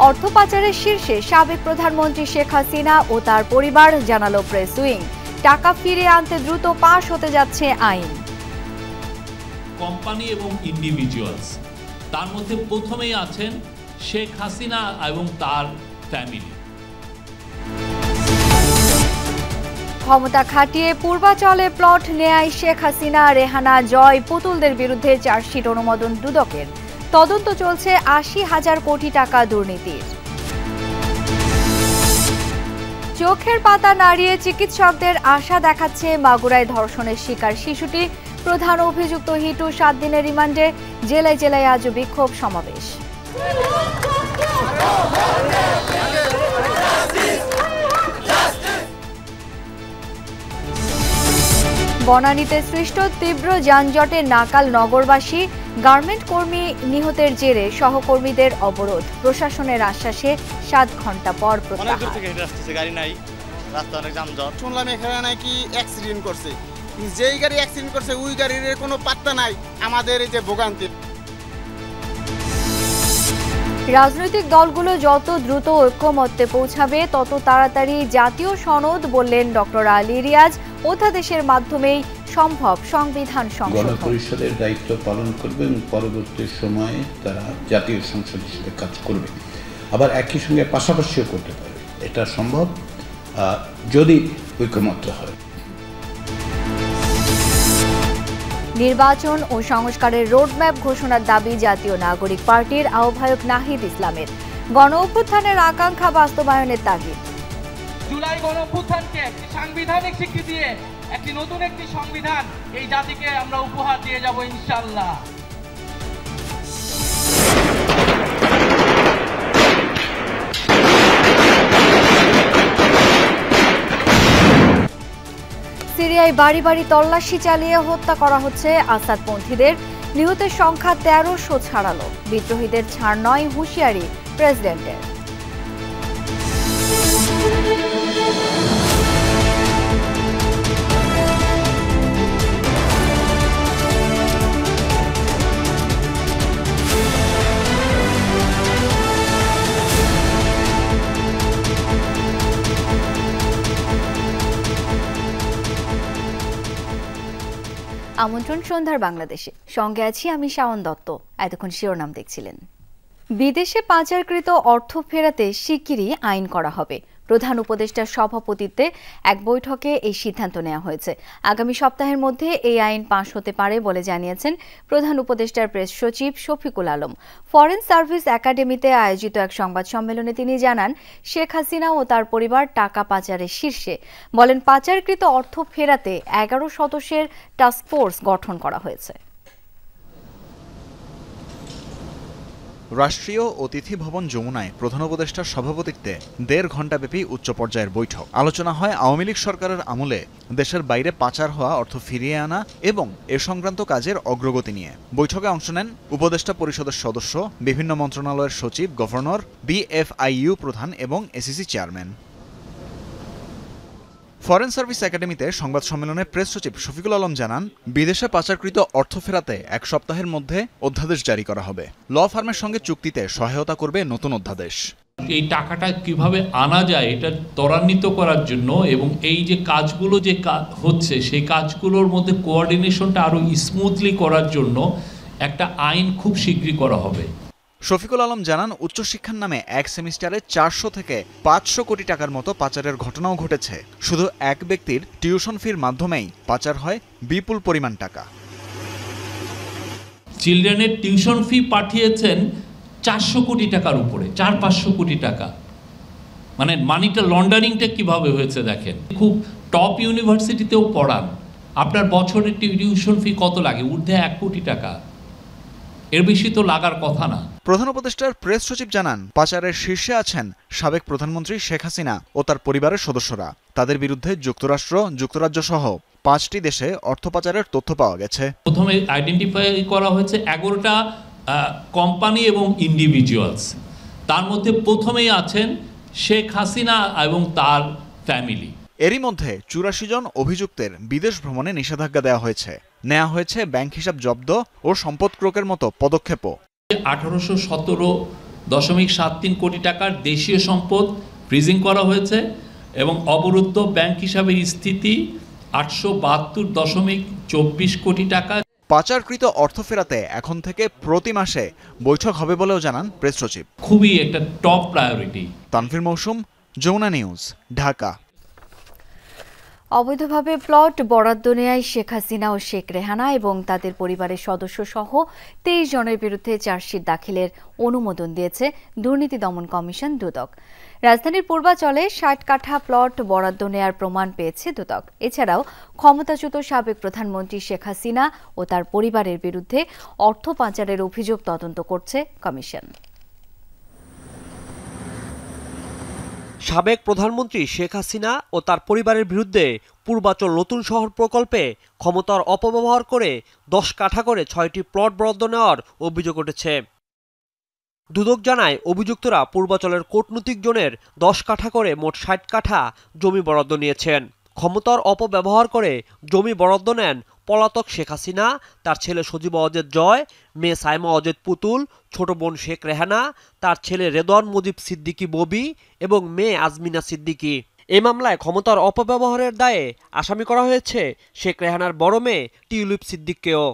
অর্থ পাচারের শীর্ষে সাবেক প্রধানমন্ত্রী শেখ হাসিনা ও তার পরিবার, জানালো প্রেস উইং। টাকা ফিরিয়ে আনতে দ্রুত পাস হতে যাচ্ছে আইন। কোম্পানি এবং ইন্ডিভিজুয়ালস, তার মধ্যে প্রথমেই আছেন শেখ হাসিনা এবং তার ফ্যামিলি। ক্ষমতা খাটিয়ে পূর্বাচলে প্লট নেয় শেখ হাসিনা, রেহানা, জয়, পুতুলদের বিরুদ্ধে চার্জশিট অনুমোদন দুদকের। তদন্ত চলছে ৮০,০০০ কোটি টাকা দুর্নীতির। চোখের পাতা নাড়িয়ে চিকিৎসকদের আশা দেখাচ্ছে মাগুরায় ধর্ষণের শিকার শিশুটি। প্রধান অভিযুক্ত হিটু ৭ দিনের রিমান্ডে। জেলায় জেলায় আজও বিক্ষোভ সমাবেশ। বনানীতে সৃষ্ট তীব্র যানজটে নাকাল নগরবাসী। গার্মেন্ট কর্মী নিহতের জেরে সহকর্মীদের অবরোধ। প্রশাসনের আশ্বাসে ৭ ঘন্টা পর প্রত্যাহার। শুনলাম এখানে নাকি অ্যাক্সিডেন্ট করছে, যেই গাড়ি অ্যাক্সিডেন্ট করছে ওই গাড়ির কোনো পাত্তা নাই। আমাদের এই যে ভোগান্তি। রাজনৈতিক দলগুলো যত দ্রুত ঐক্যমত্যে পৌঁছাবে তত তাড়াতাড়ি জাতীয় সনদ, বললেন ডক্টর আলী রিয়াজ। অধ্যাদেশের মাধ্যমেই সম্ভব সংবিধান সংশোধন। গণপরিষদের দায়িত্ব পালন করবে এবং পরবর্তী সময়ে তারা জাতীয় সংসদ হিসেবে কাজ করবে। আবার একই সঙ্গে পাশাপাশিও করতে পারবে। এটা সম্ভব যদি ঐক্যমত্য হয়। নির্বাচন ও সংস্কারের রোডম্যাপ ঘোষণার দাবি জাতীয় নাগরিক পার্টির আহ্বায়ক নাহিদ ইসলামের। গণ অভ্যুত্থানের আকাঙ্ক্ষা বাস্তবায়নের তাগিদ। জুলাই গণ অভ্যুত্থানকে একটি সাংবিধানিক স্বীকৃতি দিয়ে একটি নতুন একটি সংবিধান এই জাতিকে আমরা উপহার দিয়ে যাব ইনশাআল্লাহ। সিরিয়ায় বাড়ি বাড়ি তল্লাশি চালিয়ে হত্যা করা হচ্ছে আসাদপন্থীদের। নিহতের সংখ্যা ১৩০০ ছাড়ালো। বিদ্রোহীদের ছাড় নয়, হুঁশিয়ারি প্রেসিডেন্টের। আমন্ত্রণ সন্ধ্যার বাংলাদেশে, সঙ্গে আছি আমি শাওন দত্ত। এতক্ষণ শিরোনাম দেখছিলেন। বিদেশে পাচারকৃত অর্থ ফেরাতে শিগগিরই আইন করা হবে। প্রধান উপদেষ্টার সভাপতিত্বে এক বৈঠকে এই সিদ্ধান্ত নেওয়া হয়েছে। আগামী সপ্তাহের মধ্যে এই আইন পাশ হতে পারে বলে জানিয়েছেন প্রধান উপদেষ্টার প্রেস সচিব শফিকুল আলম। ফরেন সার্ভিস একাডেমিতে আয়োজিত এক সংবাদ সম্মেলনে তিনি জানান, শেখ হাসিনা ও তার পরিবার টাকা পাচারের শীর্ষে। বলেন, পাচারকৃত অর্থ ফেরাতে ১১ সদস্যের টাস্কফোর্স গঠন করা হয়েছে। রাষ্ট্রীয় অতিথি ভবন যমুনায় প্রধান উপদেষ্টার সভাপতিত্বে ১.৫ ঘণ্টাব্যাপী উচ্চ পর্যায়ের বৈঠক। আলোচনা হয় আওয়ামী লীগ সরকারের আমলে দেশের বাইরে পাচার হওয়া অর্থ ফিরিয়ে আনা এবং এ সংক্রান্ত কাজের অগ্রগতি নিয়ে। বৈঠকে অংশ নেন উপদেষ্টা পরিষদের সদস্য, বিভিন্ন মন্ত্রণালয়ের সচিব, গভর্নর, বিএফআইইউ প্রধান এবং এসিসি চেয়ারম্যান। ফরেন সার্ভিস একাডেমিতে সংবাদ সম্মেলনে প্রেস সচিব শফিকুল আলম জানান, বিদেশে পাচারকৃত অর্থ ফেরাতে ১ সপ্তাহের মধ্যে অধ্যাদেশ জারি করা হবে। ল ফার্মের সঙ্গে চুক্তিতে সহায়তা করবে নতুন অধ্যাদেশ। এই টাকাটা কিভাবে আনা যায় এটা ত্বরান্বিত করার জন্য এবং এই যে কাজগুলো যে হচ্ছে সেই কাজগুলোর মধ্যে কোঅর্ডিনেশনটা আরো স্মুথলি করার জন্য একটা আইন খুব শীঘ্রই করা হবে। শফিকুল আলম জানান, উচ্চশিক্ষার নামে এক সেমিস্টারে ৪০০ থেকে ৫০০ কোটি টাকার মতো পাচারের ঘটনাও ঘটেছে। শুধু এক ব্যক্তির টিউশন ফির মাধ্যমেই পাচার হয় বিপুল পরিমাণ টাকা। চিলড্রেনের টিউশন ফি পাঠিয়েছেন ৪০০ কোটি টাকার উপরে, ৪-৫০০ কোটি টাকা। মানে মানিটা লন্ডারিংটা কিভাবে হয়েছে দেখেন। খুব টপ ইউনিভার্সিটিতেও পড়ান, আপনার বছরের টিউশন ফি কত লাগে? ঊর্ধ্বে ১ কোটি টাকা, এর বেশি তো লাগার কথা না। প্রধান উপদেষ্টার প্রেস সচিব জানান, পাচারের শীর্ষে আছেন সাবেক প্রধানমন্ত্রী শেখ হাসিনা ও তার পরিবারের সদস্যরা। তাদের বিরুদ্ধে যুক্তরাষ্ট্র, যুক্তরাজ্য সহ ৫টি দেশে অর্থ পাচারের তথ্য পাওয়া গেছে। প্রথমে আইডেন্টিফাই করা হয়েছে ১১টা কোম্পানি এবং ইন্ডিভিজুয়ালস। তার মধ্যে প্রথমেই আছেন শেখ হাসিনা এবং তার ফ্যামিলি। এরই মধ্যে ৮৪ জন অভিযুক্তের বিদেশ ভ্রমণে নিষেধাজ্ঞা দেওয়া হয়েছে। নেওয়া হয়েছে ব্যাংক হিসাব জব্দ ও সম্পদ ক্রোকের মতো পদক্ষেপও। ১৮১৭ $1.73 কোটি টাকার দেশীয় সম্পদ ফ্রিজিং করা হয়েছে এবং অবরুদ্ধ ব্যাংক হিসাবে স্থিতি 872.24 কোটি টাকা। পাচারকৃত অর্থ ফেরাতে এখন থেকে প্রতি মাসে বৈঠক হবে বলেও জানান প্রেস সচিব। খুবই একটা টপ প্রায়োরিটি। তানভীর মৌসুম, যমুনা নিউজ, ঢাকা। অবৈধভাবে প্লট বরাদ্দ নেয় শেখ হাসিনা ও শেখ রেহানা এবং তাদের পরিবারের সদস্য সহ 23 জনের বিরুদ্ধে চার্জশিট দাখিলের অনুমোদন দিয়েছে দুর্নীতি দমন কমিশন দুদক। রাজধানীর পূর্বাচলে 60 কাঠা প্লট বরাদ্দ নেয়ার প্রমাণ পেয়েছে দুদক। এছাড়াও ক্ষমতাচ্যুত সাবেক প্রধানমন্ত্রী শেখ হাসিনা ও তার পরিবারের বিরুদ্ধে অর্থ পাচারের অভিযোগ তদন্ত করছে কমিশন। সাবেক প্রধানমন্ত্রী শেখ হাসিনা ও তার পরিবারের বিরুদ্ধে পূর্বাচল নতুন শহর প্রকল্পে ক্ষমতার অপব্যবহার করে 10 কাঠা করে 6টি প্লট বরাদ্দ নেওয়ার অভিযোগ উঠেছে। দুদক জানায়, অভিযুক্তরা পূর্বাচলের কূটনৈতিক জোনের 10 কাঠা করে মোট 60 কাঠা জমি বরাদ্দ নিয়েছেন। ক্ষমতার অপব্যবহার করে জমি বরাদ্দ নেন পলাতক শেখ হাসিনা, তার ছেলে সজীব অজেদ জয়, মেয়ে সাইমা অজেদ পুতুল, ছোট বোন শেখ রেহানা, তার ছেলে রেদওয়ান মুজিব সিদ্দিকী ববি এবং মেয়ে আজমিনা সিদ্দিকী। এই মামলায় ক্ষমতার অপব্যবহারের দায়ে আসামি করা হয়েছে শেখ রেহানার বড় মেয়ে টিউলিপ সিদ্দিককেও।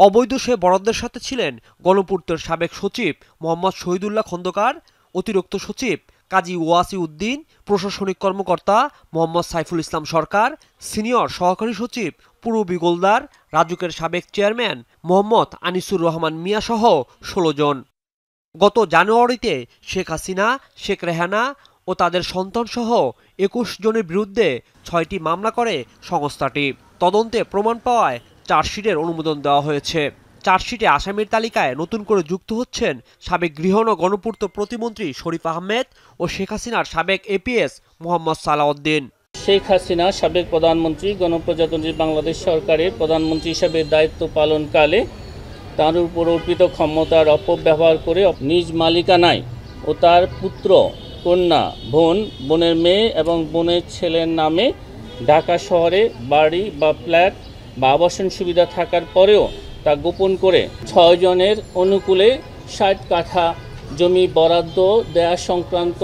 অবৈধ সে বরাদ্দের সাথে ছিলেন গণপূর্তের সাবেক সচিব মোহাম্মদ শহীদুল্লাহ খন্দকার, অতিরিক্ত সচিব কাজী ওয়াসি উদ্দিন, প্রশাসনিক কর্মকর্তা মোহাম্মদ সাইফুল ইসলাম সরকার, সিনিয়র সহকারী সচিব পূরবী গোলদার, রাজুকের সাবেক চেয়ারম্যান মোহাম্মদ আনিসুর রহমান মিয়া সহ 16 জন। গত জানুয়ারিতে শেখ হাসিনা, শেখ রেহানা ও তাদের সন্তানসহ 21 জনের বিরুদ্ধে 6টি মামলা করে সংস্থাটি। তদন্তে প্রমাণ পাওয়ায় চার্জশিটের অনুমোদন দেওয়া হয়েছে। চার্জশিটে আসামির তালিকায় নতুন করে যুক্ত হচ্ছেন সাবেক গৃহ ও গণপূর্ত প্রতিমন্ত্রী শরীফ আহমেদ ও শেখ হাসিনার সাবেক এপিএস মোহাম্মদ সালাউদ্দিন। শেখ হাসিনা সাবেক প্রধানমন্ত্রী গণপ্রজাতন্ত্রী বাংলাদেশ সরকারের প্রধানমন্ত্রী হিসেবে দায়িত্ব পালনকালে তার উপর অর্পিত ক্ষমতার অপব্যবহার করে নিজ মালিকানায় ও তার পুত্র, কন্যা, বোনের মেয়ে এবং বোনের ছেলের নামে ঢাকা শহরে বাড়ি বা ফ্ল্যাট বা আবাসন সুবিধা থাকার পরেও তা গোপন করে 6 জনের অনুকূলে 60 কাঠা জমি বরাদ্দ দেয়া সংক্রান্ত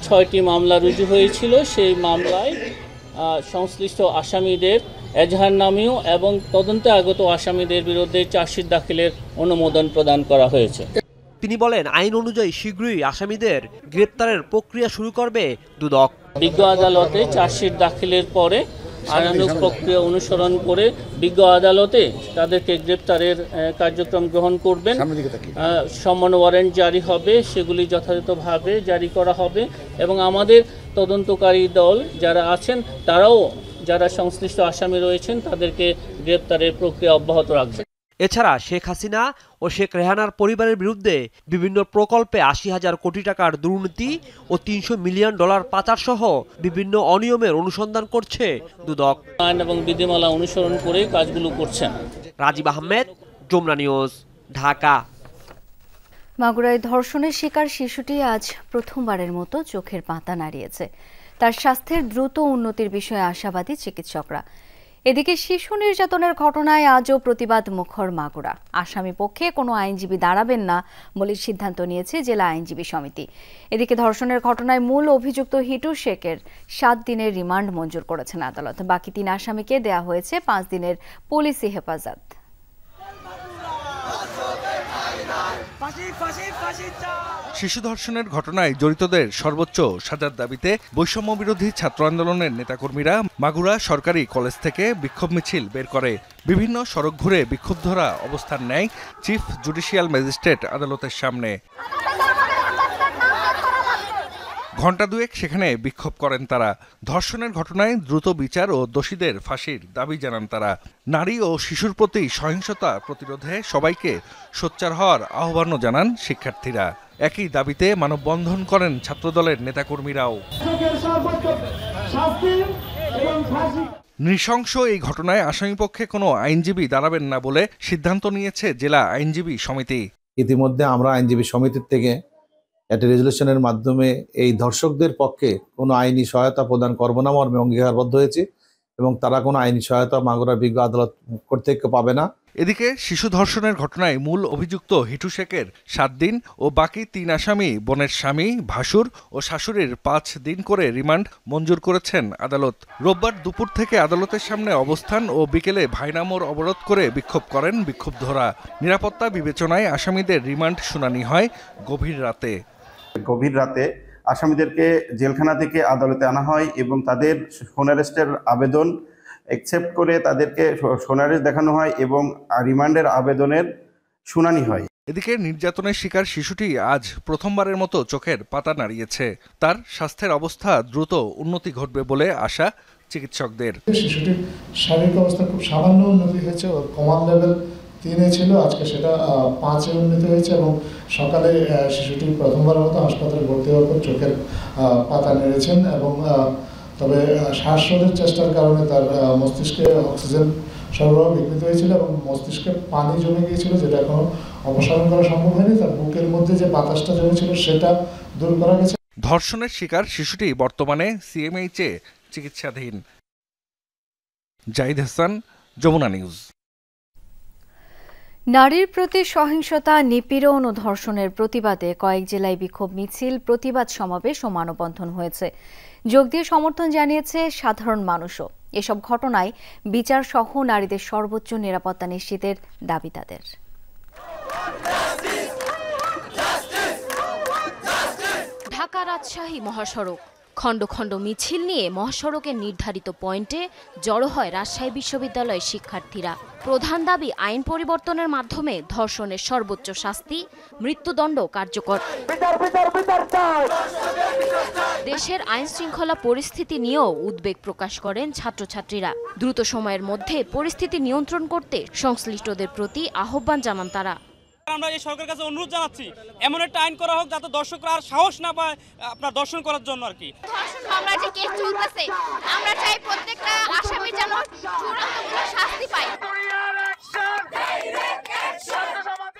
6টি মামলা রুজু হয়েছিল। সেই মামলায় সংশ্লিষ্ট আসামিদের এজাহারনামেও এবং তদন্তে আগত আসামিদের বিরুদ্ধে চার্জশিট দাখিলের অনুমোদন প্রদান করা হয়েছে। তিনি বলেন, আইন অনুযায়ী শীঘ্রই আসামিদের গ্রেপ্তারের প্রক্রিয়া শুরু করবে দুদক। বিজ্ঞ আদালতে চার্জশিট দাখিলের পরে আইনানুগ প্রক্রিয়া অনুসরণ করে বিজ্ঞ আদালতে তাদেরকে গ্রেপ্তারের কার্যক্রম গ্রহণ করবেন। সমন ওয়ারেন্ট জারি হবে, সেগুলি যথাযথভাবে জারি করা হবে এবং আমাদের তদন্তকারী দল যারা আছেন তারাও যারা সংশ্লিষ্ট আসামি রয়েছেন তাদেরকে গ্রেপ্তারের প্রক্রিয়া অব্যাহত রাখবে। এছাড়া শেখ হাসিনা ও শেখ রেহানার পরিবারের বিরুদ্ধে বিভিন্ন প্রকল্পে 80,000 কোটি টাকার দুর্নীতি ও $300 মিলিয়ন পাচার সহ বিভিন্ন অনিয়মের অনুসন্ধান করছে দুদক। আইন এবং বিধিমালা অনুসরণ করে কাজগুলো করছেন। রাজীব আহমেদ, যমুনা নিউজ, ঢাকা। মাগুরায় ধর্ষণের শিকার শিশুটি আজ প্রথমবারের মতো চোখের পাতা নাড়িয়েছে। তার স্বাস্থ্যের দ্রুত উন্নতির বিষয়ে আশাবাদী চিকিৎসকরা। এদিকে শিশু নির্যাতনের ঘটনায় আজও প্রতিবাদ মুখর মাগুরা। আসামি পক্ষে কোনো আইনজীবী দাঁড়াবেন না বলে সিদ্ধান্ত নিয়েছে জেলা আইনজীবী সমিতি। এদিকে ধর্ষণের ঘটনায় মূল অভিযুক্ত হিটু শেখের 7 দিনের রিমান্ড মঞ্জুর করেছেন আদালত। বাকি 3 আসামিকে দেয়া হয়েছে 5 দিনের পুলিশি হেফাজত। শিশু ধর্ষণের ঘটনায় জড়িতদের সর্বোচ্চ সাজার দাবিতে বৈষম্য বিরোধী ছাত্র আন্দোলনের নেতাকর্মীরা মাগুরা সরকারি কলেজ থেকে বিক্ষোভ মিছিল বের করে বিভিন্ন সড়ক ঘুরে বিক্ষুব্ধরা অবস্থান নেয় চিফ জুডিশিয়াল ম্যাজিস্ট্রেট আদালতের সামনে। ঘণ্টা দুয়েক সেখানে বিক্ষোভ করেন তারা। ধর্ষণের ঘটনায় দ্রুত বিচার ও দোষীদের ফাঁসির দাবি জানান তারা। নারী ও শিশুর প্রতি সহিংসতা প্রতিরোধে সবাইকে সোচ্চার হওয়ার আহ্বানও জানান শিক্ষার্থীরা। একই দাবিতে মানববন্ধন করেন ছাত্রদলের নেতাকর্মীরাও। নৃশংস এই ঘটনায় আসামিপক্ষে কোনো আইনজীবী দাঁড়াবেন না বলে সিদ্ধান্ত নিয়েছে জেলা আইনজীবী সমিতি। ইতিমধ্যে আমরা আইনজীবী সমিতির থেকে একটা রেজলিউশনের মাধ্যমে এই ধর্ষকদের পক্ষে কোনো আইনি সহায়তা প্রদান করব না মর্মে অঙ্গীকারবদ্ধ হয়েছে এবং তারা কোনো আইনি সহায়তা মাগুরার বিজ্ঞ আদালত কর্তৃক পাবে না। এদিকে শিশু ধর্ষণের ঘটনায় মূল অভিযুক্ত হিটু শেখের 7 দিন ও বাকি 3 আসামি বোনের স্বামী, ভাসুর ও শাশুড়ির 5 দিন করে রিমান্ড মঞ্জুর করেছেন আদালত। রোববার দুপুর থেকে আদালতের সামনে অবস্থান ও বিকেলে ভাইনামোড় অবরোধ করে বিক্ষোভ করেন বিক্ষুব্ধরা। নিরাপত্তা বিবেচনায় আসামিদের রিমান্ড শুনানি হয় গভীর রাতে আসামিদেরকে জেলখানা থেকে আদালতে আনা হয় এবং তাদের সোন অ্যারেস্টের আবেদন অ্যাকসেপ্ট করে তাদেরকে সোন অ্যারেস্ট দেখানো হয় এবং রিমান্ডের আবেদনের শুনানি হয়। এদিকে নির্যাতনের শিকার শিশুটি আজ প্রথমবারের মতো চোখের পাতা নাড়িয়েছে। তার স্বাস্থ্যের অবস্থা দ্রুত উন্নতি ঘটবে বলে আশা চিকিৎসকদের। শিশুটির শারীরিক অবস্থা খুব সামান্য উন্নতি হয়েছে, ওর কমান লেভেল 3-এ ছিল, আজকে সেটা 5-এ উন্নীত হয়েছে এবং সকালে শিশুটি প্রথমবারের মতো হাসপাতালে ভর্তি হওয়ার পর চোখের পাতা নেড়েছেন এবং তবে শ্বাসরোধের চেষ্টার কারণে তার মস্তিষ্কে অক্সিজেন সরবরাহ বিঘ্নিত হয়েছিল এবং মস্তিষ্কে পানি জমে গিয়েছিল, যেটা এখনো অপসারণ করা সম্ভব হয়নি। তার বুকের মধ্যে যে বাতাসটা জমেছিল সেটা দূর করা গেছে। ধর্ষণের শিকার শিশুটি বর্তমানে সিএমএইচে চিকিৎসাধীন। জাহিদ হাসান, যমুনা নিউজ। নারীর প্রতি সহিংসতা, নিপীড়ন ও ধর্ষণের প্রতিবাদে কয়েক জেলায় বিক্ষোভ মিছিল, প্রতিবাদ সমাবেশ ও মানববন্ধন হয়েছে। যোগ দিয়ে সমর্থন জানিয়েছে সাধারণ মানুষও। এসব ঘটনায় বিচার সহ নারীদের সর্বোচ্চ নিরাপত্তা নিশ্চিতের দাবি তাদের। ঢাকা রাজশাহী মহাসড়ক, খণ্ড খণ্ড মিছিল নিয়ে মহাসড়কের নির্ধারিত পয়েন্টে জড়ো হয় রাজশাহী বিশ্ববিদ্যালয়ের শিক্ষার্থীরা। প্রধান দাবি আইন পরিবর্তনের মাধ্যমে ধর্ষণের সর্বোচ্চ শাস্তি, মৃত্যুদণ্ড কার্যকর। দেশের আইন শৃঙ্খলা পরিস্থিতি নিয়েও উদ্বেগ প্রকাশ করেন ছাত্রছাত্রীরা। দ্রুত সময়ের মধ্যে পরিস্থিতি নিয়ন্ত্রণ করতে সংশ্লিষ্টদের প্রতি আহ্বান জানান তারা। আমরা এই সরকারের কাছে অনুরোধ জানাচ্ছি, এমন একটা আইন করা হোক যাতে দর্শকরা আর সাহস না পায় আপনার দর্শন করার জন্য আর কি। ধর্ষণ মামলার যে কেস চলতেছে, আমরা চাই প্রত্যেকটা আসামি যেন চূড়ান্ত শাস্তি পায়।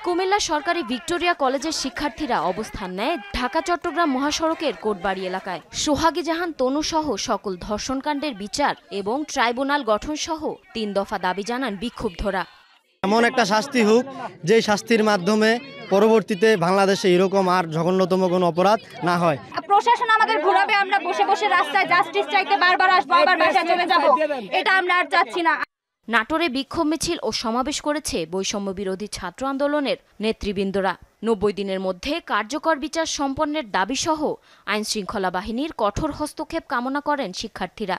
কুমিল্লা সরকারি ভিক্টোরিয়া কলেজের শিক্ষার্থীরা অবস্থান নেয় ঢাকা চট্টগ্রাম মহাসড়কের কোটবাড়ি এলাকায়। সোহাগী জাহান তনু সহ সকল ধর্ষণকাণ্ডের বিচার এবং ট্রাইব্যুনাল গঠন সহ 3 দফা দাবি জানান বিক্ষুব্ধরা। এমন একটা শাস্তি হোক যে শাস্তির মাধ্যমে পরবর্তীতে বাংলাদেশে এরকম আর জঘন্যতম কোনো অপরাধ না হয়। প্রশাসন আমাদের ঘুরাবে, আমরা বসে বসে রাস্তায় জাস্টিস চাইতে বারবার আসবো, আবার বাসায় চলে যাব, এটা আমরা আর চাচ্ছি না। নাটোরে বিক্ষোভ মিছিল ও সমাবেশ করেছে বৈষম্য বিরোধী ছাত্র আন্দোলনের নেতৃবৃন্দরা। 90 দিনের মধ্যে কার্যকর বিচার সম্পন্নের দাবি সহ আইন শৃঙ্খলা বাহিনীর কঠোর হস্তক্ষেপ কামনা করেন শিক্ষার্থীরা।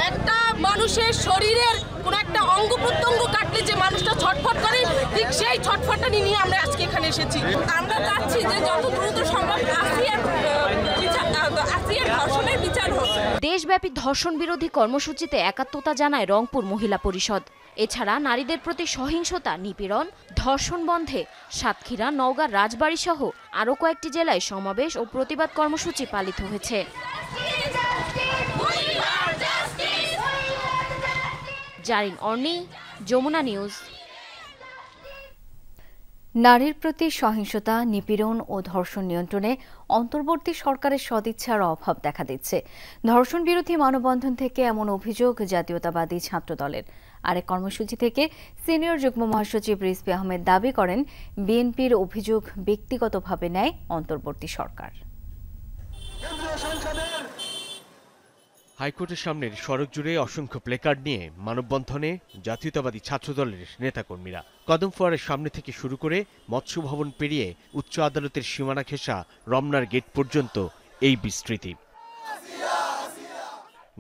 একটা মানুষের শরীরের কোন একটা অঙ্গ প্রত্যঙ্গ কাটলে যে মানুষটা ছটফট করে, ঠিক সেই ছটফটটা নিয়ে আমরা আজকে এখানে এসেছি। আমরা চাচ্ছি যে যত দ্রুত সম্ভব আসিয়ার ধর্ষণের বিচার হোক। দেশব্যাপী ধর্ষণ বিরোধী কর্মসূচিতে একাত্মতা জানায় রংপুর মহিলা পরিষদ। এছাড়া নারীদের প্রতি সহিংসতা, নিপীড়ন, ধর্ষণ বন্ধে সাতক্ষীরা, নওগাঁ, রাজবাড়ী সহ আরও কয়েকটি জেলায় সমাবেশ ও প্রতিবাদ কর্মসূচি পালিত হয়েছে। জারিন অর্নি, যমুনা নিউজ। নারীর প্রতি সহিংসতা, নিপীড়ন ও ধর্ষণ নিয়ন্ত্রণে অন্তর্বর্তী সরকারের সদিচ্ছার অভাব দেখা দিচ্ছে। ধর্ষণ বিরোধী মানববন্ধন থেকে এমন অভিযোগ জাতীয়তাবাদী ছাত্রদলের। আরেক কর্মসূচি থেকে সিনিয়র যুগ্ম মহাসচিব রিজভী আহমেদ দাবি করেন, বিএনপির অভিযোগ ব্যক্তিগতভাবে নেয় অন্তর্বর্তী সরকার। হাইকোর্টের সামনের সড়ক জুড়ে অসংখ্য প্লেকার্ড নিয়ে মানববন্ধনে জাতীয়তাবাদী ছাত্রদলের নেতাকর্মীরা। কদম ফোয়ারের সামনে থেকে শুরু করে মৎস্য ভবন পেরিয়ে উচ্চ আদালতের সীমানা ঘেঁষা রমনার গেট পর্যন্ত এই বিস্তৃতি।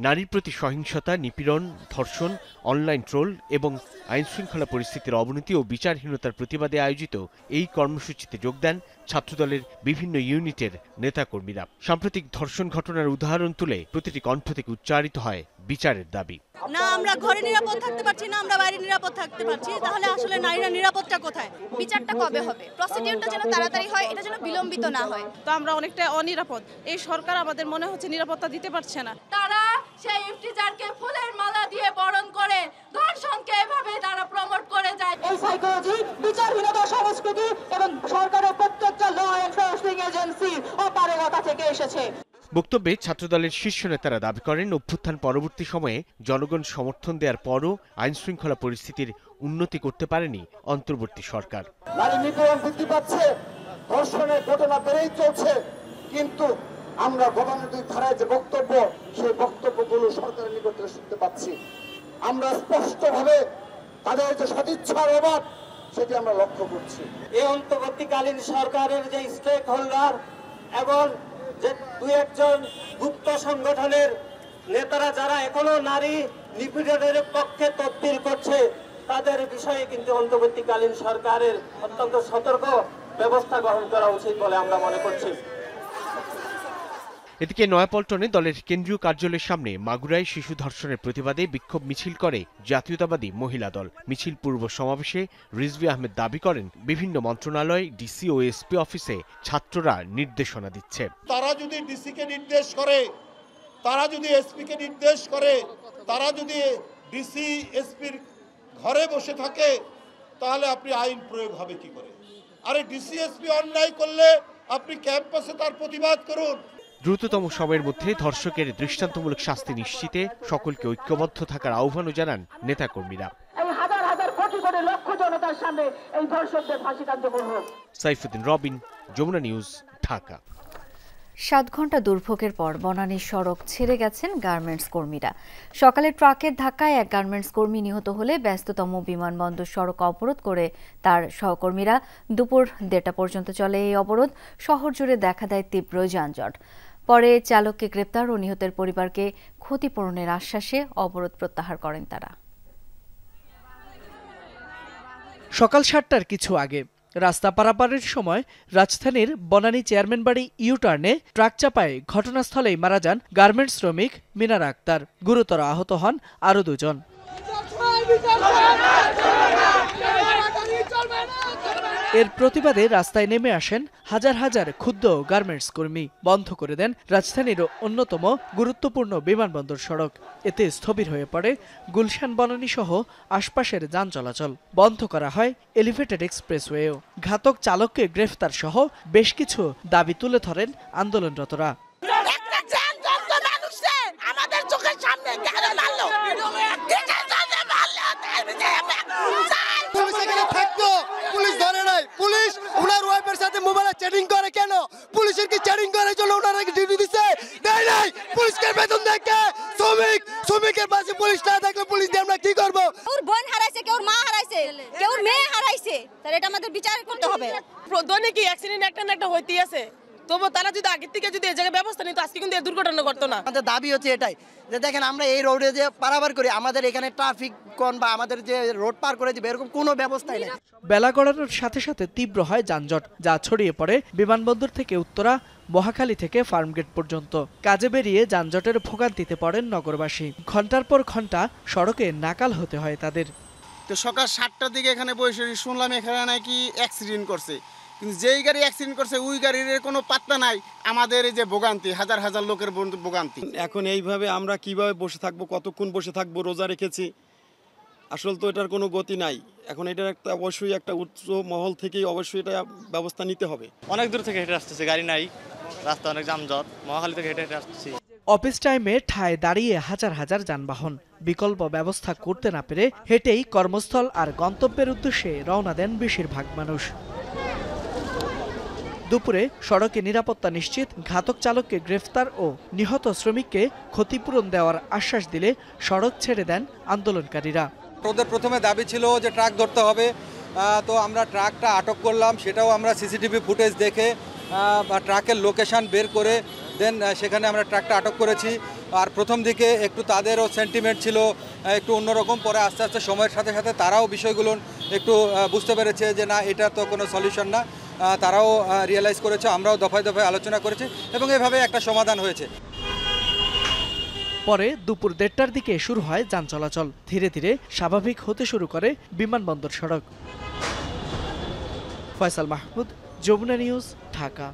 নারীর প্রতি সহিংসতা, নিপীড়ন, ধর্ষণ, অনলাইন ট্রোল এবং আইনশৃঙ্খলা পরিস্থিতির অবনতি ও বিচারহীনতার প্রতিবাদে আয়োজিত এই কর্মসূচিতে যোগ দেন ছাত্রদলের বিভিন্ন ইউনিটের নেতাকর্মীরা। সাম্প্রতিক ধর্ষণ ঘটনার উদাহরণ তুলে প্রতিটি কণ্ঠ থেকে উচ্চারিত হয় বিচারের দাবি। না আমরা ঘরে নিরাপদ থাকতে পারছি না, আমরা বাইরে নিরাপদ থাকতে পারছি, তাহলে আসলে নারীরা নিরাপদটা কোথায়? বিচারটা কবে হবে? প্রসিডিউরটা যেন তাড়াতাড়ি হয়, এটা যেন বিলম্বিত না হয়। তো আমরা অনেকটা অনিরাপদ। এই সরকার আমাদের মনে হচ্ছে নিরাপত্তা দিতে পারছে না। তারা সেই ইফতিজারকে ফুলের মালা দিয়ে বরণ করে ধর্ষণকে এভাবে তারা প্রমোট করে যায়। এই সাইকোলজি, বিচারহীনতা সংস্কৃতি এবং সরকারের প্রত্যেকটা ল এনফোর্সিং এজেন্সির অপারগতা থেকে এসেছে। বক্তব্যে ছাত্রদলের শীর্ষ নেতারা দাবি করেন, অভ্যুত্থান পরবর্তী সময়ে জনগণ সমর্থন দেওয়ার পরও আইনশৃঙ্খলা পরিস্থিতির উন্নতি করতে পারেনি অন্তর্বর্তী সরকার। নারী নিপীড়ন বৃদ্ধি পাচ্ছে, ধর্ষণের ঘটনা বেড়েই চলছে, কিন্তু আমরা গভর্নমেন্টের ধারায় যে বক্তব্য, সেই বক্তব্যগুলো সরকারের নিকট থেকে শুনতে পাচ্ছি। আমরা স্পষ্টভাবে তাদের যে সদিচ্ছার অভাব সেটি আমরা লক্ষ্য করছি। এই অন্তর্বর্তীকালীন সরকারের যে স্টেক হোল্ডার এবং যে দুই একজন গুপ্ত সংগঠনের নেতারা যারা এখনো নারী নিপীড়নের পক্ষে তদবির করছে, তাদের বিষয়ে কিন্তু অন্তর্বর্তীকালীন সরকারের অত্যন্ত সতর্ক ব্যবস্থা গ্রহণ করা উচিত বলে আমরা মনে করছি। এদিকে নয়াপল্টনে দলের কেন্দ্রীয় কার্যালয়ের সামনে মাগুরায় শিশু ধর্ষণের প্রতিবাদে বিক্ষোভ মিছিল করে জাতীয়তাবাদী মহিলা দল। মিছিল পূর্ব সমাবেশে রিজভী আহমেদ দাবি করেন, বিভিন্ন মন্ত্রণালয়, ডিসি ও এসপি অফিসে ছাত্ররা নির্দেশনা দিচ্ছে। তারা যদি ডিসিকে নির্দেশ করে, তারা যদি এসপিকে নির্দেশ করে, তারা যদি ডিসি এসপির ঘরে বসে থাকে, তাহলে আপনি আইন প্রয়োগ হবে কি করে? আরে ডিসি এসপি অন্যায় করলে আপনি ক্যাম্পাসে তার প্রতিবাদ করুন। দ্রুততম সময়ের মধ্যে ধর্ষকের দৃষ্টান্তমূলক শাস্তি নিশ্চিতে সকলকে ঐক্যবদ্ধ থাকার আহ্বানও জানান নেতাকর্মীরা। এই হাজার হাজার কোটি কোটি লক্ষ জনতার সামনে এই ধর্ষকদের ফাঁসি কার্যকর হোক। সাইফুদ্দিন রবিন, যমুনা নিউজ, ঢাকা। 7 ঘন্টা দুর্ভোগের পর বনানীর সড়ক ছেড়ে গেছেন গার্মেন্টস কর্মীরা। সকালে ট্রাকের ধাক্কায় এক গার্মেন্টস কর্মী নিহত হলে ব্যস্ততম বিমানবন্দর সড়ক অবরোধ করে তার সহকর্মীরা। দুপুর 1:30টা পর্যন্ত চলে এই অবরোধ। শহর জুড়ে দেখা দেয় তীব্র যানজট। পরে চালককে গ্রেপ্তার ও নিহতের পরিবারকে ক্ষতিপূরণের আশ্বাসে অবরোধ প্রত্যাহার করেন তারা। সকাল 7টার কিছু আগে রাস্তা পারাপারের সময় রাজধানীর বনানী চেয়ারম্যান বাড়ি ইউটার্নে ট্রাক চাপায় ঘটনাস্থলেই মারা যান গার্মেন্টস শ্রমিক মিনারা আক্তার। গুরুতর আহত হন আরও 2 জন। এর প্রতিবাদে রাস্তায় নেমে আসেন হাজার হাজার ক্ষুব্ধ গার্মেন্টস কর্মী। বন্ধ করে দেন রাজধানীর অন্যতম গুরুত্বপূর্ণ বিমানবন্দর সড়ক। এতে স্থবির হয়ে পড়ে গুলশান বনানী সহ আশপাশের যান চলাচল। বন্ধ করা হয় এলিভেটেড এক্সপ্রেসওয়েও। ঘাতক চালককে গ্রেফতার সহ বেশ কিছু দাবি তুলে ধরেন আন্দোলনরতরা। পুলিশ ধরে নাই, পুলিশ ওনার ওয়াইফের সাথে মোবাইলে চ্যাটিং করে কেন? পুলিশের কি চ্যাটিং করার জন্য ওনারা কি ডিউটি দিচ্ছে? দেয় নাই। পুলিশকে বেতন দেখে শ্রমিকের পাশে পুলিশ না থাকলে পুলিশ দিয়ে আমরা কি করব? ওর বোন হারাইছে, কেউ মা হারাইছে, কেউ মেয়ে হারাইছে, তাহলে এটা আমাদের বিচার করতে হবে। প্রধানে কি অ্যাক্সিডেন্ট একটা হইতেই আছে, তবু তারা যদি আগের থেকে যদি এই জায়গায় ব্যবস্থা নিত আজকে কিন্তু এই দুর্ঘটনা ঘটতো না। আমাদের দাবি হচ্ছে এটাই যে দেখেন, আমরা এই রোডে যে পারাপার করি, আমাদের এখানে ট্রাফিক কোন বা আমাদের যে রোড পার করে দিবে এরকম কোনো ব্যবস্থাই নেই। বেলা গড়ানোর সাথে সাথে তীব্র হয় যানজট, যা ছড়িয়ে পড়ে বিমানবন্দর থেকে উত্তরা, মহাখালী থেকে ফার্মগেট পর্যন্ত। কাজে বেরিয়ে যানজটের ভোগান্তিতে পড়েন নগরবাসী। ঘন্টার পর ঘন্টা সড়কে নাকাল হতে হয় তাদের। তো সকাল 7টার দিকে এখানে বসে শুনলাম এখানে নাকি অ্যাক্সিডেন্ট করছে, কিন্তু যেই গাড়ি অ্যাক্সিডেন্ট করছে ওই গাড়ির কোনো পাত্তা নাই। আমাদের এই যে ভোগান্তি, হাজার হাজার লোকের ভোগান্তি। এখন এইভাবে আমরা কিভাবে বসে থাকবো, কতক্ষণ বসে থাকবো? রোজা রেখেছি, আসলে তো এটার কোনো গতি নাই। এখন এটার একটা অবশ্যই একটা উচ্চ মহল থেকেই অবশ্যই এটা ব্যবস্থা নিতে হবে। অনেক দূর থেকে হেঁটে আসতেছে, গাড়ি নাই, রাস্তা অনেক যানজট, মহাখালী থেকে হেঁটে আসতেছি। অফিস টাইমে ঠায় দাঁড়িয়ে হাজার হাজার যানবাহন। বিকল্প ব্যবস্থা করতে না পেরে হেঁটেই কর্মস্থল আর গন্তব্যের উদ্দেশ্যে রওনা দেন বেশিরভাগ মানুষ। দুপুরে সড়কে নিরাপত্তা নিশ্চিত, ঘাতক চালককে গ্রেফতার ও নিহত শ্রমিককে ক্ষতিপূরণ দেওয়ার আশ্বাস দিলে সড়ক ছেড়ে দেন আন্দোলনকারীরা। ওদের প্রথমে দাবি ছিল যে ট্রাক ধরতে হবে, তো আমরা ট্রাকটা আটক করলাম। সেটাও আমরা সিসিটিভি ফুটেজ দেখে বা ট্রাকের লোকেশন বের করে দেন সেখানে আমরা ট্রাকটা আটক করেছি। আর প্রথম দিকে একটু তাদেরও সেন্টিমেন্ট ছিল একটু অন্যরকম, পরে আস্তে আস্তে সময়ের সাথে সাথে তারাও বিষয়গুলো একটু বুঝতে পেরেছে যে না, এটা তো কোনো সলিউশন না। তারাও রিয়েলাইজ করেছে, আমরাও দফায় দফায় আলোচনা করেছি এবং এভাবে একটা সমাধান হয়েছে। পরে দুপুর 1:30টার দিকে শুরু হয় যান চলাচল। ধীরে ধীরে স্বাভাবিক হতে শুরু করে বিমানবন্দর সড়ক। ফয়সাল মাহমুদ, যমুনা নিউজ, ঢাকা।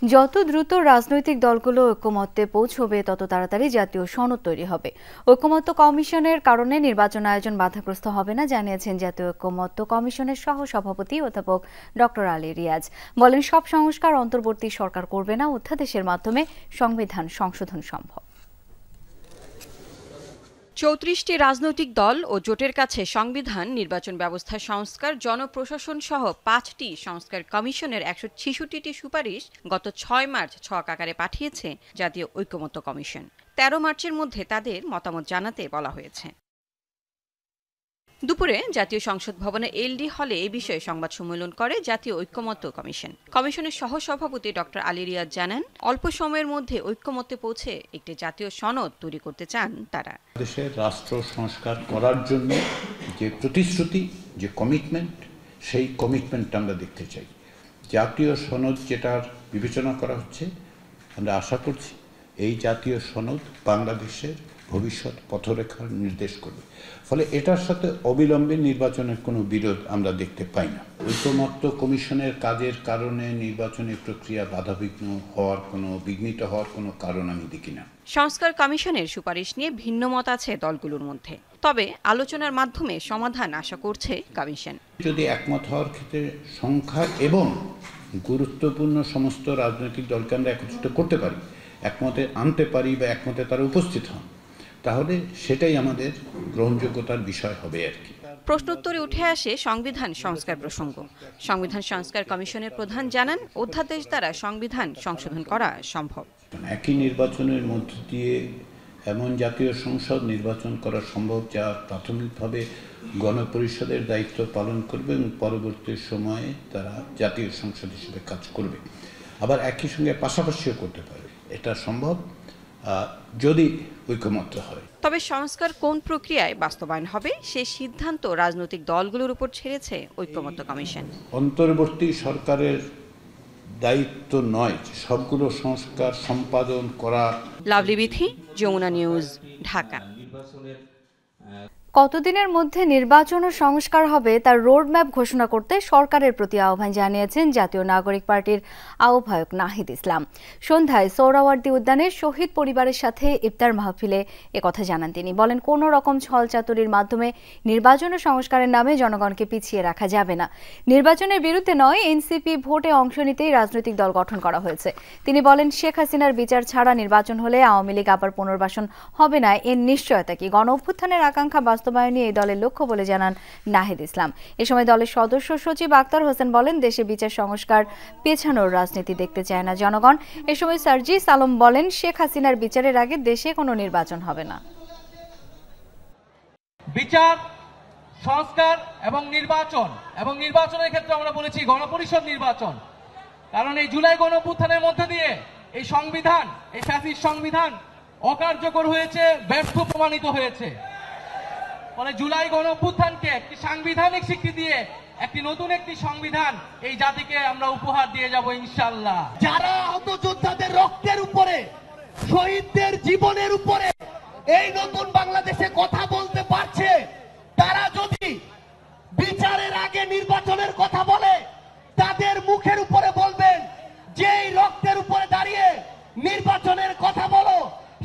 যত দ্রুত রাজনৈতিক দলগুলো ঐক্যমত্যে পৌঁছবে তত তাড়াতাড়ি জাতীয় সনদ তৈরি হবে। ঐক্যমত্য কমিশনের কারণে নির্বাচন আয়োজন বাধাগ্রস্ত হবে না জানিয়েছেন জাতীয় ঐক্যমত্য কমিশনের সহ সভাপতি অধ্যাপক ডক্টর আলী রিয়াজ। বলেন, সব সংস্কার অন্তর্বর্তী সরকার করবে না, অধ্যাদেশের মাধ্যমে সংবিধান সংশোধন সম্ভব। ৩৪টি রাজনৈতিক দল ও জোটের কাছে সংবিধান, নির্বাচন ব্যবস্থা সংস্কার, জনপ্রশাসন সহ 5টি সংস্কার কমিশনের 166টি সুপারিশ গত 6 মার্চ ছক আকারে পাঠিয়েছে জাতীয় ঐক্যমত্য কমিশন। 13 মার্চের মধ্যে তাদের মতামত জানাতে বলা হয়েছে। দুপুরে জাতীয় সংসদ ভবনের এলডি হলে এই বিষয়ে সংবাদ সম্মেলন করে জাতীয় ঐক্যমত্য কমিশন। কমিশনের সহ সভাপতি ডক্টর আলী রিয়াজ জানান, অল্প সময়ের মধ্যে ঐক্যমত্যে পৌঁছে একটি জাতীয় সনদ তৈরি করতে চান তারা। দেশের রাষ্ট্র সংস্কার করার জন্য যে প্রতিশ্রুতি, যে কমিটমেন্ট, সেই কমিটমেন্টটা আমরা দেখতে চাই। জাতীয় সনদ যেটার বিবেচনা করা হচ্ছে, আমরা আশা করছি এই জাতীয় সনদ বাংলাদেশের ভবিষ্যৎ পথরেখার নির্দেশ করবে। ফলে এটার সাথে অবিলম্বে নির্বাচনের কোনো বিরোধ আমরা দেখতে পাই না। ঐক্যমত্য কমিশনের কাজের কারণে নির্বাচনের প্রক্রিয়া বিঘ্নিত হওয়ার কোনো কারণ আমি দেখি না। সংস্কার কমিশনের সুপারিশ নিয়ে ভিন্ন মত আছে দলগুলোর মধ্যে, তবে আলোচনার মাধ্যমে সমাধান আশা করছে কমিশন। যদি একমত হওয়ার ক্ষেত্রে সংখ্যা এবং গুরুত্বপূর্ণ সমস্ত রাজনৈতিক দলকে আমরা একত্রিত করতে পারি, একমতে আনতে পারি বা একমতে তারা উপস্থিত হন, তাহলে সেটাই আমাদের গ্রহণযোগ্যতার বিষয় হবে আর কি। প্রশ্নোত্তরে উঠে আসে সংবিধান সংস্কার প্রসঙ্গ। সংবিধান সংস্কার কমিশনের প্রধান জানান, অধ্যাদেশ দ্বারা সংবিধান সংশোধন করা সম্ভব। একই নির্বাচনের মধ্য দিয়ে এমন জাতীয় সংসদ নির্বাচন করা সম্ভব যা প্রাথমিকভাবে গণপরিষদের দায়িত্ব পালন করবে এবং পরবর্তী সময়ে তারা জাতীয় সংসদ হিসেবে কাজ করবে। আবার একই সঙ্গে পাশাপাশিও করতে পারে। এটা সম্ভব যদি ঐক্যমত্য হয়। তবে সংস্কার কোন প্রক্রিয়ায় বাস্তবায়ন হবে সে সিদ্ধান্ত রাজনৈতিক দলগুলোর উপর ছেড়েছে ঐক্যমত্য কমিশন। অন্তর্বর্তী সরকারের দায়িত্ব নয় সবগুলো সংস্কার সম্পাদন করা। লাভলি বিথি, যমুনা নিউজ, ঢাকা। কতদিনের মধ্যে নির্বাচন ও সংস্কার হবে তার রোডম্যাপ ঘোষণা করতে সরকারের প্রতি আহ্বান জানিয়েছেন জাতীয় নাগরিক পার্টির আহ্বায়ক নাহিদ ইসলাম। সন্ধ্যায় সোহরাওয়ার্দী উদ্যানে শহীদ পরিবারের সাথে ইফতার মাহফিলে একথা জানান তিনি। বলেন, কোনো রকম ছলচাতুরির মাধ্যমে নির্বাচন ও সংস্কারের নামে জনগণকে পিছিয়ে রাখা যাবে না। নির্বাচনের বিরুদ্ধে নয়, এনসিপি ভোটে অংশ নিতেই রাজনৈতিক দল গঠন করা হয়েছে। তিনি বলেন, শেখ হাসিনার বিচার ছাড়া নির্বাচন হলে আওয়ামী লীগ আবার পুনর্বাসন হবে না, এর নিশ্চয়তা কি? গণ অভ্যুত্থানের আকাঙ্ক্ষা বাস্তবায়নই এই দলের লক্ষ্য বলে জানান নাহিদ ইসলাম। এ সময় দলের সদস্য সচিব আক্তার হোসেন বলেন, দেশে বিচার সংস্কার পেছানোর রাজনীতি দেখতে চায় না জনগণ। এ সময় সার্জিস আলম বলেন, শেখ হাসিনার বিচারের আগে দেশে কোনো নির্বাচন হবে না। বিচার সংস্কার এবং নির্বাচনের ক্ষেত্রে আমরা বলেছি গণপরিষদ নির্বাচন, কারণ এই জুলাই গণ অভ্যুত্থানের মধ্যে দিয়ে এই সংবিধান, এই ফ্যাসিস্ট সংবিধান অকার্যকর হয়েছে, ব্যর্থ প্রমাণিত হয়েছে। ফলে জুলাই গণ অভ্যুত্থানকে একটি সাংবিধানিক স্বীকৃতি দিয়ে নতুন একটি সংবিধান এই জাতিকে আমরা উপহার দিয়ে যাব ইনশাআল্লাহ। যারা আহত যোদ্ধাদের রক্তের উপরে, শহীদদের জীবনের উপরে এই নতুন বাংলাদেশে কথা বলতে পারছে, তারা যদি বিচারের আগে নির্বাচনের কথা বলে, তাদের মুখের উপরে বলবেন, যেই রক্তের উপরে দাঁড়িয়ে নির্বাচনের কথা বলো,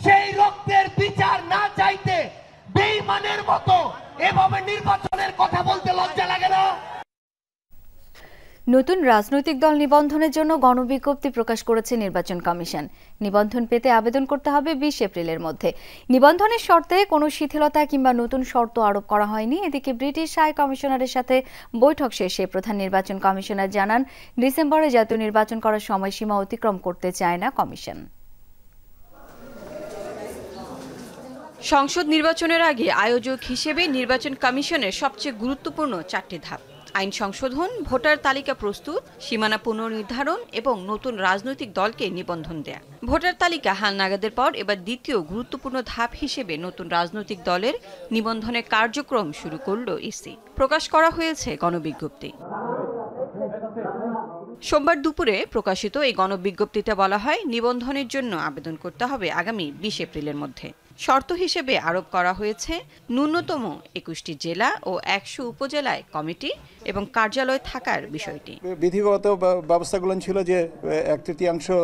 সেই রক্তের বিচার না চাইতে বেঈমানের মতো এভাবে নির্বাচনের কথা বলতে লজ্জা লাগে না? নতুন রাজনৈতিক দল নিবন্ধনের জন্য গণবিজ্ঞপ্তি প্রকাশ করেছে নির্বাচন কমিশন। নিবন্ধন পেতে আবেদন করতে হবে 20 এপ্রিলের মধ্যে। নিবন্ধনের শর্তে কোনো শিথিলতা কিংবা নতুন শর্ত আরোপ করা হয়নি। এদিকে ব্রিটিশ হাই কমিশনারের সাথে বৈঠক শেষে প্রধান নির্বাচন কমিশনার জানান, ডিসেম্বরে জাতীয় নির্বাচন করার সময়সীমা অতিক্রম করতে চায় না কমিশন। সংসদ নির্বাচনের আগে আয়োজক হিসেবে নির্বাচন কমিশনের সবচেয়ে গুরুত্বপূর্ণ 4টি ধাপ: আইন সংশোধন, ভোটার তালিকা প্রস্তুত, সীমানা পুনর্নির্ধারণ এবং নতুন রাজনৈতিক দলকে নিবন্ধন দেয়া। ভোটার তালিকা হালনাগাদের পর এবার দ্বিতীয় গুরুত্বপূর্ণ ধাপ হিসেবে নতুন রাজনৈতিক দলের নিবন্ধনের কার্যক্রম শুরু করল ইসি। প্রকাশ করা হয়েছে গণবিজ্ঞপ্তি। সোমবার দুপুরে প্রকাশিত এই গণবিজ্ঞপ্তিতে বলা হয়, নিবন্ধনের জন্য আবেদন করতে হবে আগামী 20 এপ্রিলের মধ্যে। শর্ত হিসেবে আরোপ করা হয়েছে ন্যূনতম 21টি জেলা ও 100 উপজেলায় কমিটি এবং কার্যালয় থাকার বিষয়টি। বিধিগত ব্যবস্থাগুলো ছিল যে 1/3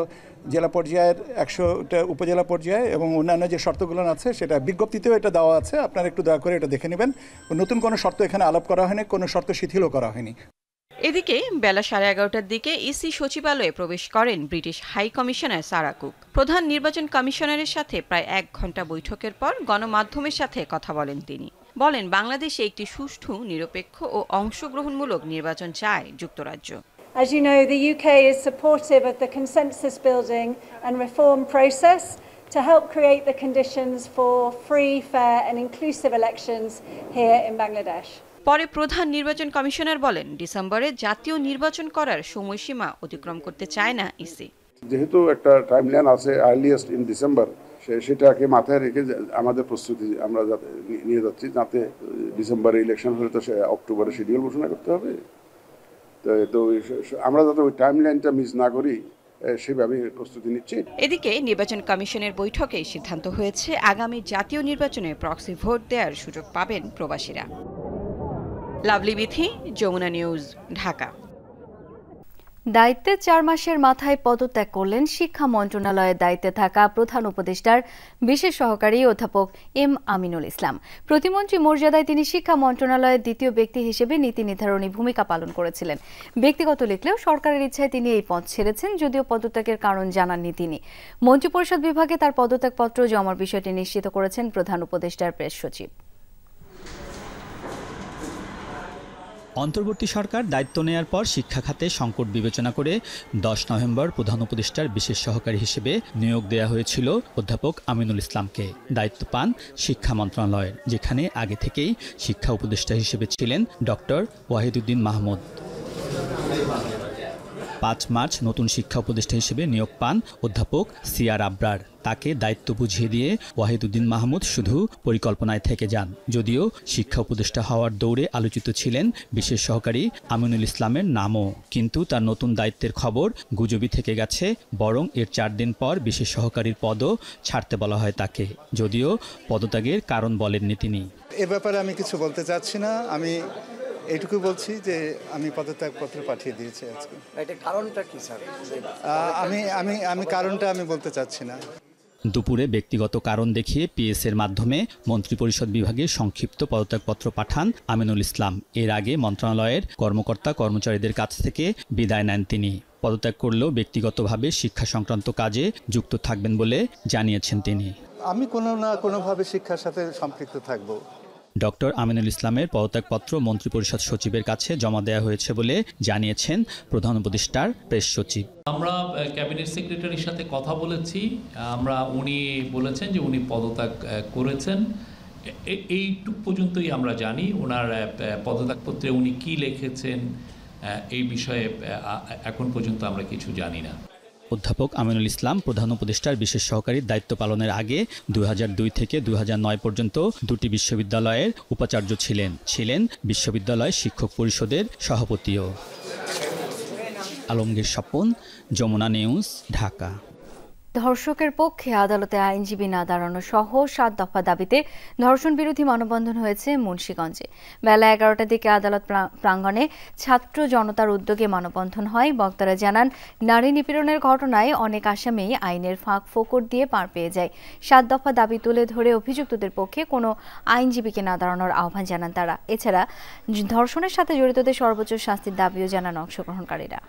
জেলা পর্যায়ের 100টা উপজেলা পর্যায়ে এবং অন্যান্য যে শর্তগুলো আছে সেটা বিজ্ঞপ্তিতেও এটা দেওয়া আছে, আপনারা একটু দয়া করে এটা দেখে নেবেন। নতুন কোনো শর্ত এখানে আলাপ করা হয়নি, কোনো শর্ত শিথিলও করা হয়নি। এদিকে বেলা 11:30টার দিকে ইসি সচিবালয়ে প্রবেশ করেন British high commissioner Sarah Cook. প্রধান নির্বাচন কমিশনারের সাথে প্রায় 1 ঘণ্টা বৈঠকের পর গণমাধ্যমের সাথে কথা বলেন তিনি। বলেন বাংলাদেশে একটি সুষ্ঠু, নিরপেক্ষ ও অংশগ্রহণমূলক নির্বাচন চায় যুক্তরাজ্য। As you know, the UK is supportive of the consensus building and reform process to help create the conditions for free, fair and inclusive elections here in Bangladesh. পরে প্রধান নির্বাচন কমিশনার বলেন ডিসেম্বরে জাতীয় নির্বাচন করার সময়সীমা অতিক্রম করতে চায় না ইসি। যেহেতু একটা টাইমলাইন আছে আর্লিয়েস্ট ইন ডিসেম্বর, সেটাকে মাথায় রেখে আমাদের প্রস্তুতি আমরা নিয়ে যাচ্ছি, যাতে ডিসেম্বরে ইলেকশন হলে তো অক্টোবরে শিডিউল ঘোষণা করতে হবে। তো আমরা যাতে ওই টাইমলাইনটা মিস না করি সেভাবে প্রস্তুতি নিচ্ছি। এদিকে নির্বাচন কমিশনের বৈঠকে সিদ্ধান্ত হয়েছে আগামী জাতীয় নির্বাচনে প্রক্সি ভোট দেওয়ার সুযোগ পাবেন প্রবাসীরা। লাভলি বিথি, যমুনা নিউজ, ঢাকা। দায়িত্বে 4 মাসের মাথায় পদত্যাগ করলেন শিক্ষা মন্ত্রণালয়ের দায়িত্বে থাকা প্রধান উপদেষ্টার বিশেষ সহকারী অধ্যাপক এম আমিনুল ইসলাম। প্রতিমন্ত্রী মর্যাদায় তিনি শিক্ষা মন্ত্রণালয়ের দ্বিতীয় ব্যক্তি হিসেবে নীতি নির্ধারণী ভূমিকা পালন করেছিলেন। ব্যক্তিগত লিখলেও সরকারের ইচ্ছায় তিনি এই পদ ছেড়েছেন, যদিও পদত্যাগের কারণ জানাননি তিনি। মন্ত্রিপরিষদ বিভাগে তার পদত্যাগপত্র জমার বিষয়টি নিশ্চিত করেছেন প্রধান উপদেষ্টার প্রেস সচিব। অন্তর্বর্তী সরকার দায়িত্ব নেয়ার পর শিক্ষা খাতে সংকট বিবেচনা করে 10 নভেম্বর প্রধান উপদেষ্টার বিশেষ সহকারী হিসেবে নিয়োগ দেওয়া হয়েছিল অধ্যাপক আমিনুল ইসলামকে। দায়িত্ব পান শিক্ষা মন্ত্রণালয়ের, যেখানে আগে থেকেই শিক্ষা উপদেষ্টা হিসেবে ছিলেন ডক্টর ওয়াহিদুদ্দিন মাহমুদ। 5 মার্চ নতুন শিক্ষা উপদেষ্টা হিসেবে নিয়োগ পান অধ্যাপক সিআর আবরার। তাকে দায়িত্ব বুঝিয়ে দিয়ে ওয়াহিদুদ্দিন মাহমুদ শুধু পরিকল্পনায় থেকে যান। যদিও শিক্ষা উপদেষ্টা হওয়ার দৌড়ে আলোচিত ছিলেন বিশেষ সহকারী আমিনুল ইসলামের নামও, কিন্তু তার নতুন দায়িত্বের খবর গুজবই থেকে গেছে। বরং এর 4 দিন পর বিশেষ সহকারীর পদও ছাড়তে বলা হয় তাকে, যদিও পদত্যাগের কারণ বলেননি তিনি। এ ব্যাপারে আমি কিছু বলতে চাচ্ছি না। আমি এইটুকু বলছি যে আমি পদত্যাগপত্র পাঠিয়ে দিয়েছি আজকে। এটা কারণটা কি স্যার? আমি কারণটা আমি বলতে চাচ্ছি না। দুপুরে ব্যক্তিগত কারণ দেখিয়ে পিএসের মাধ্যমে মন্ত্রিপরিষদ বিভাগে সংক্ষিপ্ত পদত্যাগপত্র পাঠান আমিনুল ইসলাম। এর আগে মন্ত্রণালয়ের কর্মকর্তা কর্মচারীদের কাছ থেকে বিদায় নেন তিনি। পদত্যাগ করলেও ব্যক্তিগতভাবে শিক্ষা সংক্রান্ত কাজে যুক্ত থাকবেন বলে জানিয়েছেন তিনি। আমি কোনো না কোনোভাবে শিক্ষার সাথে সম্পৃক্ত থাকব। ডক্টর আমিনুল ইসলামের পদত্যাগপত্র মন্ত্রিপরিষদ সচিবের কাছে জমা দেওয়া হয়েছে বলে জানিয়েছেন প্রধান উপদেষ্টার প্রেস সচিব। আমরা ক্যাবিনেট সেক্রেটারির সাথে কথা বলেছি, উনি বলেছেন যে উনি পদত্যাগ করেছেন। এইটুক পর্যন্তই আমরা জানি। ওনার পদত্যাগপত্রে উনি কি লিখেছেন এই বিষয়ে এখন পর্যন্ত আমরা কিছু জানি না। অধ্যাপক আমিনুল ইসলাম প্রধান উপদেষ্টার বিশেষ সহকারীর দায়িত্ব পালনের আগে 2002 থেকে 2009 পর্যন্ত 2টি বিশ্ববিদ্যালয়ের উপাচার্য ছিলেন বিশ্ববিদ্যালয় শিক্ষক পরিষদের সভাপতিও। আলমগীর স্বপন, যমুনা নিউজ, ঢাকা। ধর্ষকের পক্ষে আদালতে আইনজীবী না দাঁড়ানো সহ 7 দফা দাবিতে ধর্ষণ বিরোধী মানববন্ধন হয়েছে মুন্সিগঞ্জে। বেলা 11টার দিকে আদালত প্রাঙ্গণে ছাত্র জনতার উদ্যোগে মানববন্ধন হয়। বক্তারা জানান, নারী নিপীড়নের ঘটনায় অনেক আসামি আইনের ফাঁক ফোকর দিয়ে পার পেয়ে যায়। 7 দফা দাবি তুলে ধরে অভিযুক্তদের পক্ষে কোনো আইনজীবীকে না দাঁড়ানোর আহ্বান জানান তারা। এছাড়া ধর্ষণের সাথে জড়িতদের সর্বোচ্চ শাস্তির দাবিও জানান অংশগ্রহণকারীরা।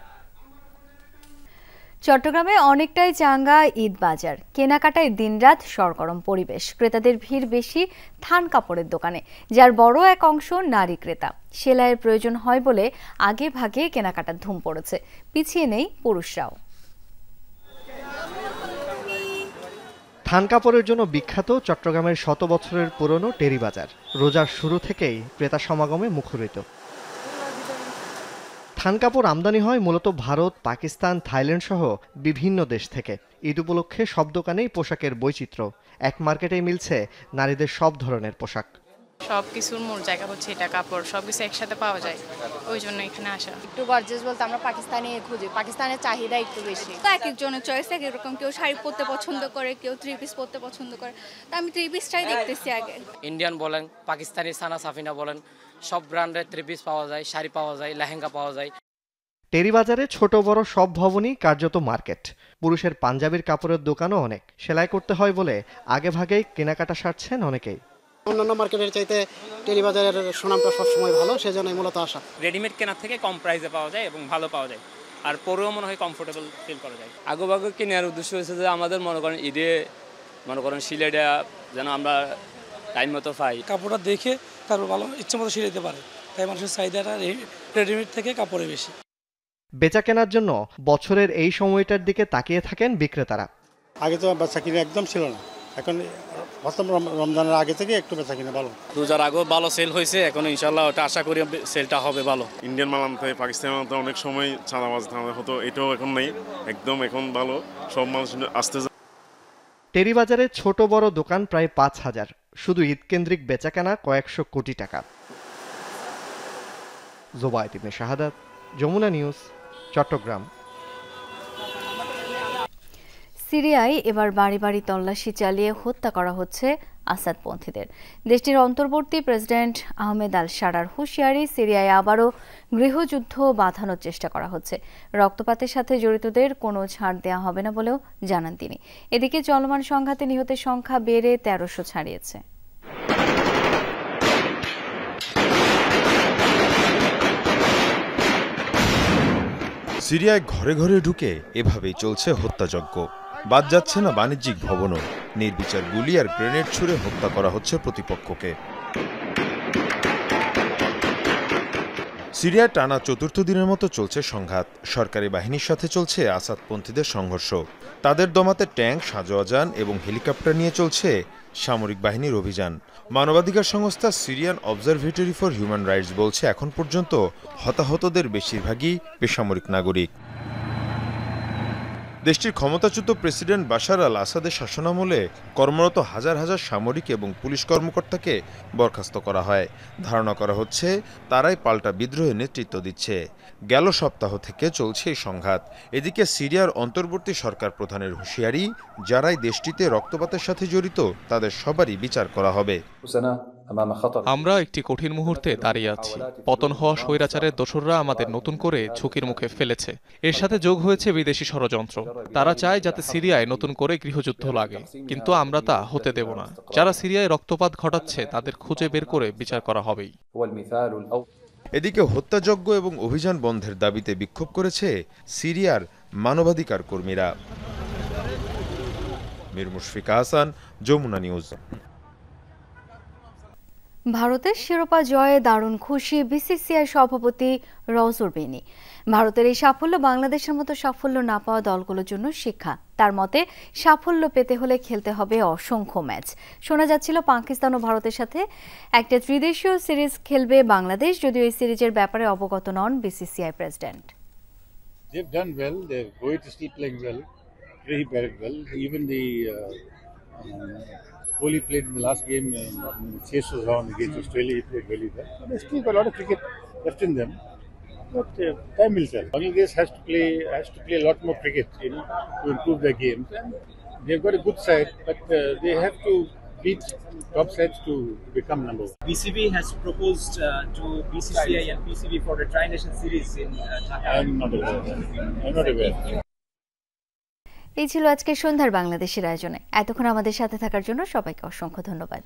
চট্টগ্রামে অনেকটাই চাঙ্গা ঈদ বাজার। কেনাকাটায় দিনরাত সরগরম পরিবেশ। ক্রেতাদের ভিড় বেশি থান কাপড়ের দোকানে, যার বড় এক অংশ নারী ক্রেতা। সেলাইয়ের প্রয়োজন হয় বলে আগে ভাগে কেনাকাটার ধুম পড়েছে, পিছিয়ে নেই পুরুষরাও। থান কাপড়ের জন্য বিখ্যাত চট্টগ্রামের 100 বছরের পুরনো টেরি বাজার রোজার শুরু থেকেই ক্রেতা সমাগমে মুখরিত। থান কাপড় আমদানি হয় মূলত ভারত, পাকিস্তান, থাইল্যান্ড সহ বিভিন্ন দেশ থেকে। ঈদ উপলক্ষে সব দোকানেই পোশাকের বৈচিত্র্য। এক মার্কেটেই মিলছে নারীদের সব ধরনের পোশাক। সব কিছুর মূল জায়গা হচ্ছে এটা, কাপড় সবকিছু একসাথে পাওয়া যায়, ওই জন্য এখানে আসা। একটু গর্জিয়াস বলতে আমরা পাকিস্তানি খুঁজি, পাকিস্তানের চাহিদা একটু বেশি। তো এক একজনের চয়েস এক এরকম, কেউ শাড়ি পরতে পছন্দ করে, কেউ 3 পিস পরতে পছন্দ করে, তো আমি 3 পিসটাই দেখতেছি আগে। ইন্ডিয়ান বলেন, পাকিস্তানি সানা সাফিনা বলেন, সব ব্র্যান্ডের 3 পিস পাওয়া যায়, শাড়ি পাওয়া যায়, লেহেঙ্গা পাওয়া যায়। টেরিবাজারে ছোট বড় সব ভবনই কার্যত মার্কেট। পুরুষের পাঞ্জাবির কাপড়ের দোকানও অনেক। সেলাই করতে হয় বলে আগে ভাগেই কেনাকাটা সারছেন অনেকেই। অন্যান্য মার্কেটের চাইতে টেরিবাজারের সুনামটা সবসময় ভালো, সেজন্যই মূলত আসা। রেডিমেড কেনার থেকে কম প্রাইসে পাওয়া যায় এবং ভালো পাওয়া যায়, আর পরেও মনে হয় কমফোর্টেবল ফিল করা যায়। আগেভাগে কেনার উদ্দেশ্য হচ্ছে যে আমাদের মনে করেন ঈদে মনে করেন সিলাইটা যেন আমরা টাইম মতো পাই। কাপড়টা দেখে তারপর ভালো ইচ্ছে মতো সিলাইতে পারে, তাই মানুষের চাহিদাটা রেডিমেড থেকে কাপড়ে বেশি। বেচা কেনার জন্য বছরের এই সময়টার দিকে তাকিয়ে থাকেন বিক্রেতারা। আগে তো বেচা কিনা একদম ছিল না, এখন রমজানের আগে থেকে একটু বেচা কিনা ভালো। রোজার আগেও ভালো সেল হয়েছে, এখন ইনশাল্লাহ ওটা আশা করি সেলটা হবে ভালো। ইন্ডিয়ান মাল আনতে হয়, পাকিস্তানি মাল তো অনেক সময় চাঁদাবাজ হতো, এটাও এখন নেই, একদম এখন ভালো, সব মানুষ আসতে। টেরিবাজারে ছোট বড় দোকান প্রায় 5,000, শুধু ঈদকেন্দ্রিক বেচাকেনা কয়েকশো কোটি টাকা। জোবায়েত ইবনে শাহাদাত, যমুনা নিউজ, চট্টগ্রাম। সিরিয়ায় এবার বাড়ি বাড়ি তল্লাশি চালিয়ে হত্যা করা হচ্ছে আসাদপন্থীদের। দেশটির অন্তর্বর্তী প্রেসিডেন্ট আহমেদ আল শারার হুঁশিয়ারি, সিরিয়ায় আবারও গৃহযুদ্ধ বাঁধানোর চেষ্টা করা হচ্ছে। রক্তপাতের সাথে জড়িতদের কোনো ছাড় দেওয়া হবে না বলেও জানান তিনি। এদিকে চলমান সংঘাতে নিহতের সংখ্যা বেড়ে 1300 ছাড়িয়েছে। সিরিয়ায় ঘরে ঘরে ঢুকে এভাবেই চলছে হত্যাযজ্ঞ। বাদ যাচ্ছে না বাণিজ্যিক ভবনও। নির্বিচার গুলি আর গ্রেনেড ছুড়ে হত্যা করা হচ্ছে প্রতিপক্ষকে। সিরিয়ায় টানা 4র্থ দিনের মতো চলছে সংঘাত। সরকারি বাহিনীর সাথে চলছে আসাদপন্থীদের সংঘর্ষ। তাদের দমাতে ট্যাঙ্ক, সাঁজোয়া যান এবং হেলিকপ্টার নিয়ে চলছে সামরিক বাহিনীর অভিযান। মানবাধিকার সংস্থা Syrian observatory for human rights বলছে, এখন পর্যন্ত হতাহতদের বেশিরভাগই বেসামরিক নাগরিক। দেশটির ক্ষমতাচ্যুত প্রেসিডেন্ট বাশার আল আসাদের শাসনামলে কর্মরত হাজার হাজার সামরিক এবং পুলিশ কর্মকর্তাকে বরখাস্ত করা হয়। ধারণা করা হচ্ছে তারাই পাল্টা বিদ্রোহে নেতৃত্ব দিচ্ছে। গেল সপ্তাহ থেকে চলছে এই সংঘাত। এদিকে সিরিয়ার অন্তর্বর্তী সরকার প্রধানের হুঁশিয়ারি, যারাই দেশটিতে রক্তপাতের সাথে জড়িত তাদের সবারই বিচার করা হবে। আমরা একটি কঠিন মুহূর্তে দাঁড়িয়ে আছি। পতন হওয়া স্বৈরাচারের দোসররা আমাদের নতুন করে ঝুঁকির মুখে ফেলেছে। এর সাথে যোগ হয়েছে বিদেশি ষড়যন্ত্র। তারা চায় যাতে সিরিয়ায় নতুন করে গৃহযুদ্ধ লাগে, কিন্তু আমরা তা হতে দেব না। যারা সিরিয়ায় রক্তপাত ঘটাচ্ছে তাদের খুঁজে বের করে বিচার করা হবেই। এদিকে হত্যাযজ্ঞ এবং অভিযান বন্ধের দাবিতে বিক্ষোভ করেছে সিরিয়ার মানবাধিকার কর্মীরা। মীর মুশফিকা হাসান, যমুনা নিউজ। ভারতের শিরোপা জয়ে দারুণ খুশি বিসিসিআই সভাপতি রওজর বিনি। ভারতের এই সাফল্য বাংলাদেশের মতো সাফল্য না পাওয়া দলগুলোর জন্য শিক্ষা। তার মতে, সাফল্য পেতে হলে খেলতে হবে অসংখ্য ম্যাচ। শোনা যাচ্ছিল পাকিস্তান ও ভারতের সাথে একটা ত্রিদেশীয় সিরিজ খেলবে বাংলাদেশ, যদিও এই সিরিজের ব্যাপারে অবগত নন BCCI president. Kohli played in the last game, Chase was on against Australia, he played really well. There's still got a lot of cricket left in them, but time will tell. Bangladesh has to play a lot more cricket, to improve their games. And they've got a good side, but they have to beat top sides to become number one. BCB has proposed to BCCI and PCB for the Tri-Nation Series in Dhaka. I'm not aware. এই ছিল আজকে সন্ধ্যার বাংলাদেশের আয়োজনে। এতক্ষণ আমাদের সাথে থাকার জন্য সবাইকে অসংখ্য ধন্যবাদ।